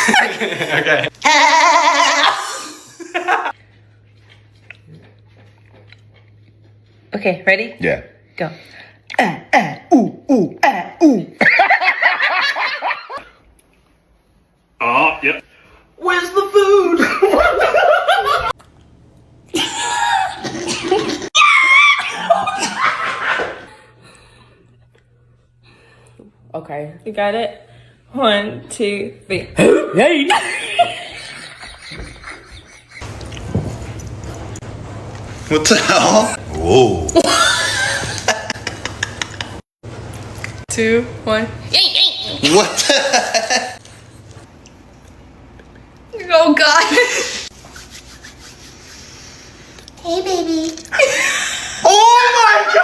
Okay. Okay, ready? Yeah. Go. Oh, yep. Where's the food? Okay, you got it? 1, 2, 3. Hey. What the hell? Whoa. 2, 1. What the? Oh God. Hey, baby. Oh my god!